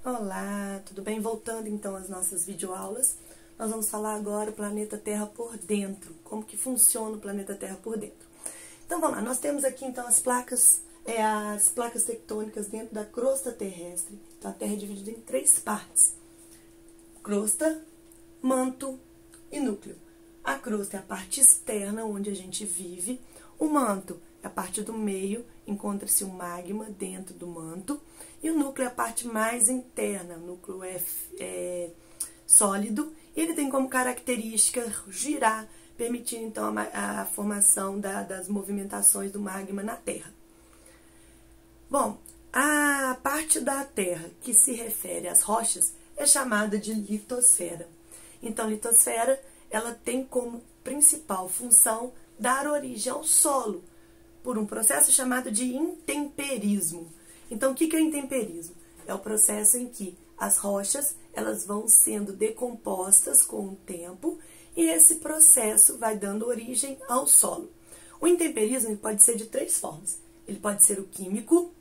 Olá, tudo bem? Voltando então às nossas videoaulas, nós vamos falar agora o planeta Terra por dentro, como que funciona o planeta Terra por dentro. Então vamos lá, nós temos aqui então as placas tectônicas dentro da crosta terrestre. Então a Terra é dividida em três partes: crosta, manto e núcleo. A crosta é a parte externa onde a gente vive, o manto é a parte do meio, encontra-se o magma dentro do manto, e o núcleo é a parte mais interna. O núcleo é sólido e ele tem como característica girar, permitindo então a formação das movimentações do magma na Terra. Bom, a parte da Terra que se refere às rochas é chamada de litosfera. Então, litosfera, ela tem como principal função dar origem ao solo, por um processo chamado de intemperismo. Então, o que é o intemperismo? É o processo em que as rochas elas vão sendo decompostas com o tempo e esse processo vai dando origem ao solo. O intemperismo pode ser de três formas. Ele pode ser o químico,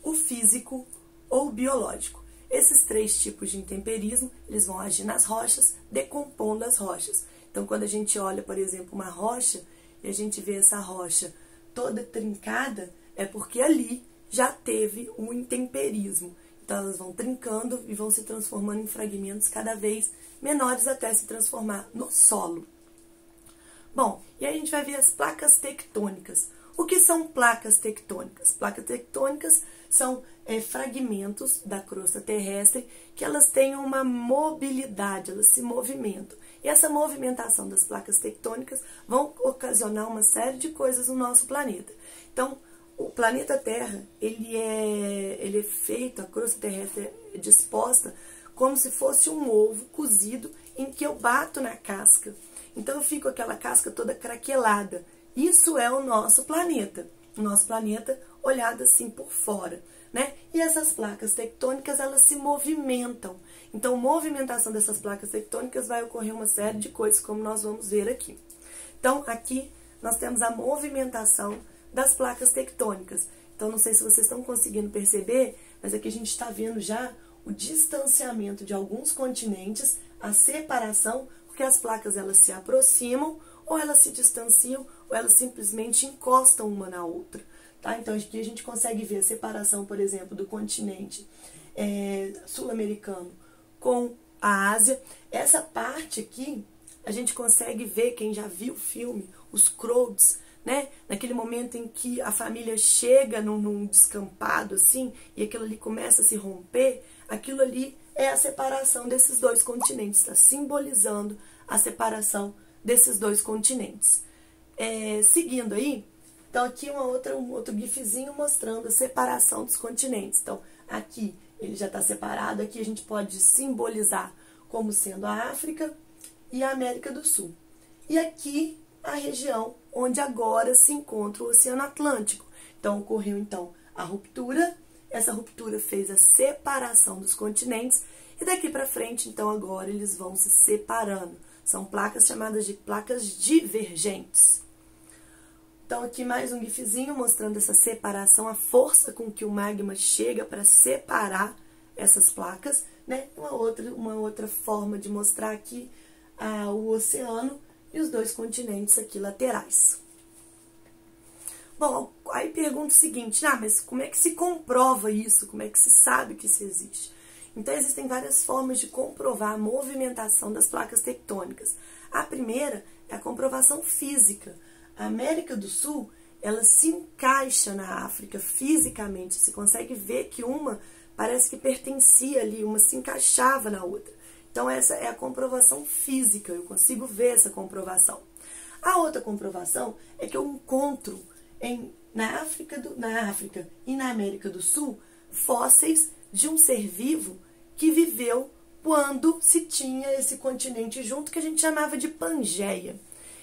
o físico ou o biológico. Esses três tipos de intemperismo, eles vão agir nas rochas, decompondo as rochas. Então, quando a gente olha, por exemplo, uma rocha e a gente vê essa rocha toda trincada, é porque ali já teve um intemperismo. Então elas vão trincando e vão se transformando em fragmentos cada vez menores até se transformar no solo. Bom, e aí a gente vai ver as placas tectônicas. O que são placas tectônicas? Placas tectônicas são fragmentos da crosta terrestre que elas têm uma mobilidade, elas se movimentam. E essa movimentação das placas tectônicas vão ocasionar uma série de coisas no nosso planeta. Então, o planeta Terra, ele é feito, a crosta terrestre é disposta como se fosse um ovo cozido em que eu bato na casca. Então, eu fico com aquela casca toda craquelada. Isso é o nosso planeta olhado assim por fora, né? E essas placas tectônicas, elas se movimentam. Então, movimentação dessas placas tectônicas vai ocorrer uma série de coisas, como nós vamos ver aqui. Então, aqui nós temos a movimentação das placas tectônicas. Então, não sei se vocês estão conseguindo perceber, mas aqui a gente está vendo já o distanciamento de alguns continentes, a separação, porque as placas elas se aproximam, ou elas se distanciam, ou elas simplesmente encostam uma na outra. Tá? Então, aqui a gente consegue ver a separação, por exemplo, do continente sul-americano com a Ásia. Essa parte aqui, a gente consegue ver, quem já viu o filme, os Croods, né? Naquele momento em que a família chega num descampado, assim, e aquilo ali começa a se romper, aquilo ali é a separação desses dois continentes, está simbolizando a separação desses dois continentes. Seguindo aí, então aqui um outro gifzinho mostrando a separação dos continentes. Então, aqui ele já está separado, aqui a gente pode simbolizar como sendo a África e a América do Sul. E aqui a região onde agora se encontra o Oceano Atlântico. Então, ocorreu então a ruptura, essa ruptura fez a separação dos continentes, e daqui para frente, então, agora eles vão se separando. São placas chamadas de placas divergentes. Então, aqui mais um gifzinho mostrando essa separação, a força com que o magma chega para separar essas placas, né? Uma outra forma de mostrar aqui o oceano e os dois continentes aqui laterais. Bom, aí pergunta o seguinte: mas como é que se comprova isso? Como é que se sabe que isso existe? Então, existem várias formas de comprovar a movimentação das placas tectônicas. A primeira é a comprovação física. A América do Sul, ela se encaixa na África fisicamente. Se consegue ver que uma parece que pertencia ali, uma se encaixava na outra. Então, essa é a comprovação física, eu consigo ver essa comprovação. A outra comprovação é que eu encontro na África e na América do Sul fósseis de um ser vivo que viveu quando se tinha esse continente junto, que a gente chamava de Pangeia.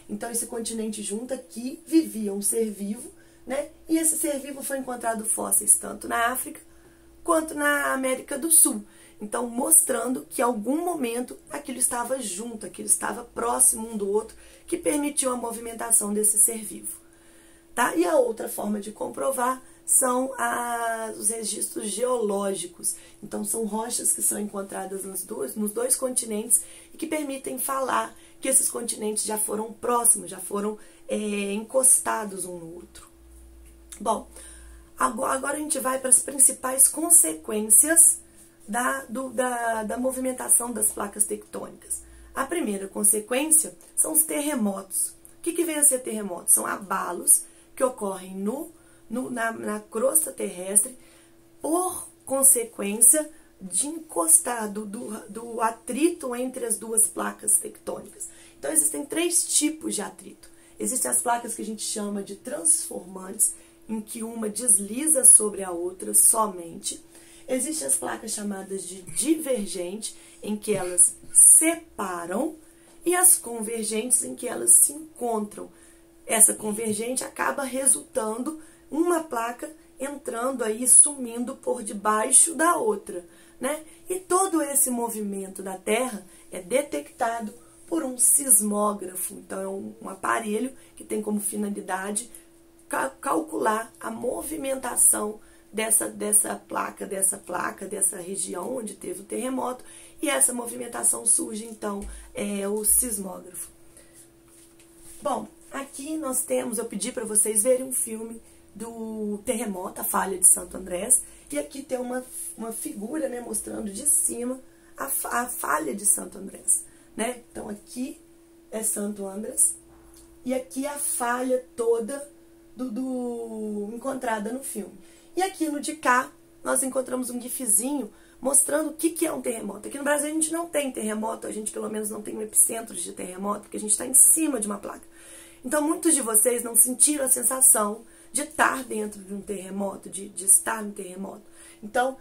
Então, esse continente junto aqui vivia um ser vivo, né? E esse ser vivo foi encontrado fósseis tanto na África quanto na América do Sul. Então, mostrando que em algum momento aquilo estava junto, aquilo estava próximo um do outro, que permitiu a movimentação desse ser vivo. Tá? E a outra forma de comprovar são os registros geológicos. Então, são rochas que são encontradas nos dois continentes e que permitem falar que esses continentes já foram próximos, já foram encostados um no outro. Bom, agora a gente vai para as principais consequências da movimentação das placas tectônicas. A primeira consequência são os terremotos. O que vem a ser terremotos? São abalos que ocorrem na crosta terrestre por consequência de encostar do atrito entre as duas placas tectônicas. Então, existem 3 tipos de atrito. Existem as placas que a gente chama de transformantes, em que uma desliza sobre a outra somente. Existem as placas chamadas de divergente, em que elas separam, e as convergentes, em que elas se encontram. Essa convergente acaba resultando uma placa entrando aí, sumindo por debaixo da outra, né? E todo esse movimento da Terra é detectado por um sismógrafo. Então, é um aparelho que tem como finalidade calcular a movimentação dessa região onde teve o terremoto, e essa movimentação surge, então, o sismógrafo. Bom, aqui eu pedi para vocês verem um filme do terremoto, a falha de Santo Andrés, e aqui tem uma figura, né, mostrando de cima a falha de Santo Andrés, né? Então, aqui é Santo Andrés, e aqui a falha toda encontrada no filme. E aqui no de cá, nós encontramos um gifzinho mostrando o que é um terremoto. Aqui no Brasil a gente não tem terremoto, a gente pelo menos não tem um epicentro de terremoto, porque a gente está em cima de uma placa. Então, muitos de vocês não sentiram a sensação de estar dentro de um terremoto, de estar no terremoto. Então,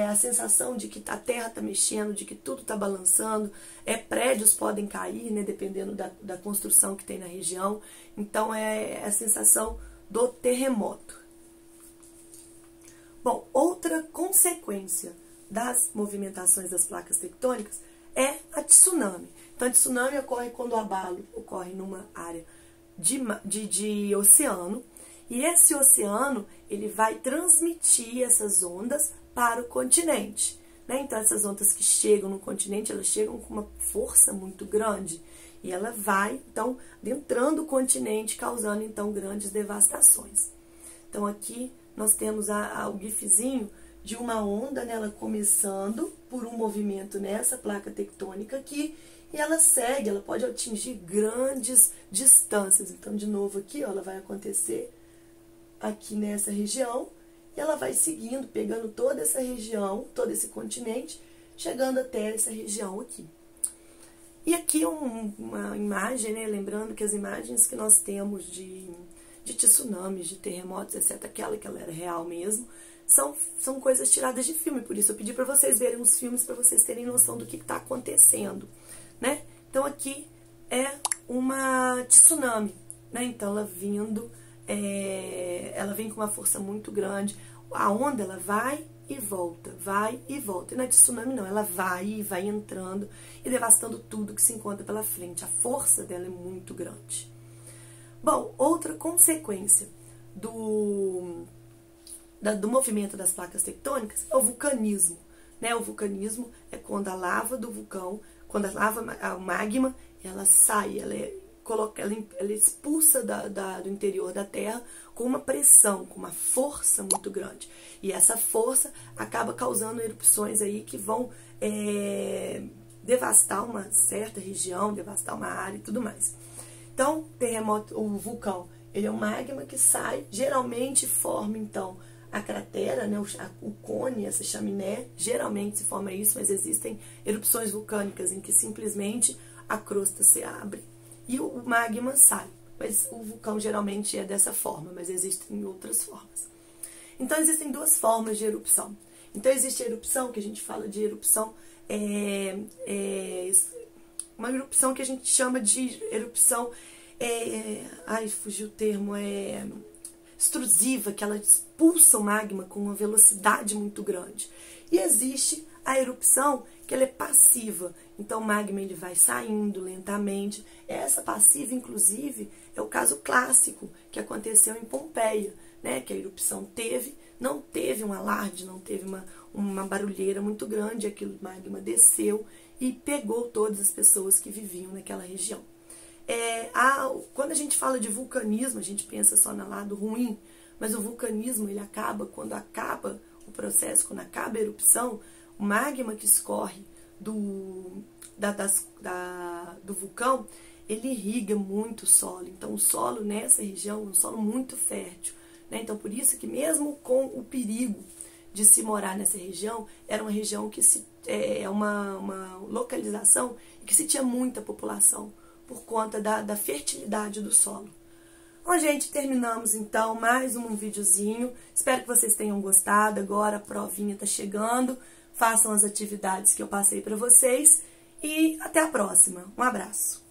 a sensação de que a terra está mexendo, de que tudo está balançando, prédios podem cair, né, dependendo da construção que tem na região. Então, é a sensação do terremoto. Bom, outra consequência das movimentações das placas tectônicas é a tsunami. Então, a tsunami ocorre quando o abalo ocorre numa área de oceano, e esse oceano ele vai transmitir essas ondas para o continente, né? Então, essas ondas que chegam no continente, elas chegam com uma força muito grande, e ela vai, então, adentrando o continente, causando, então, grandes devastações. Então, aqui nós temos o gifzinho de uma onda, né, ela começando por um movimento nessa placa tectônica aqui, e ela segue, ela pode atingir grandes distâncias. Então, de novo aqui, ó, ela vai acontecer aqui nessa região, e ela vai seguindo, pegando toda essa região, todo esse continente, chegando até essa região aqui. E aqui uma imagem, né, lembrando que as imagens que nós temos de tsunamis, de terremotos, exceto aquela que ela era real mesmo, são coisas tiradas de filme. Por isso eu pedi para vocês verem os filmes, para vocês terem noção do que está acontecendo, né? Então, aqui é uma tsunami, né? Então, ela vem com uma força muito grande. A onda, ela vai e volta, vai e volta. E na tsunami não, ela vai e vai entrando e devastando tudo que se encontra pela frente. A força dela é muito grande. Bom, outra consequência do movimento das placas tectônicas é o vulcanismo, né? O vulcanismo é quando a lava do vulcão, o magma, ela sai, ela expulsa do interior da Terra com uma pressão, com uma força muito grande. E essa força acaba causando erupções aí que vão devastar uma certa região, devastar uma área e tudo mais. Então, o vulcão, ele é um magma que sai, geralmente forma, então, a cratera, né, o cone, essa chaminé, geralmente se forma isso, mas existem erupções vulcânicas em que simplesmente a crosta se abre e o magma sai. Mas o vulcão geralmente é dessa forma, mas existem outras formas. Então, existem 2 formas de erupção. Então, existe a erupção, que a gente fala de erupção, uma erupção que a gente chama de erupção, fugiu o termo, extrusiva, que ela expulsa o magma com uma velocidade muito grande. E existe a erupção que ela é passiva. Então, o magma ele vai saindo lentamente. Essa passiva, inclusive, é o caso clássico que aconteceu em Pompeia, né, que a erupção teve, não teve um alarde, não teve uma barulheira muito grande, aquele magma desceu e pegou todas as pessoas que viviam naquela região. Quando a gente fala de vulcanismo, a gente pensa só no lado ruim, mas o vulcanismo, ele acaba, quando acaba o processo, quando acaba a erupção, o magma que escorre do vulcão, ele irriga muito o solo. Então, o solo nessa região é um solo muito fértil, né? Então, por isso que mesmo com o perigo de se morar nessa região, era uma região que uma localização que se tinha muita população, por conta da fertilidade do solo. Bom, gente, terminamos então mais um videozinho. Espero que vocês tenham gostado. Agora a provinha tá chegando. Façam as atividades que eu passei para vocês. E até a próxima. Um abraço.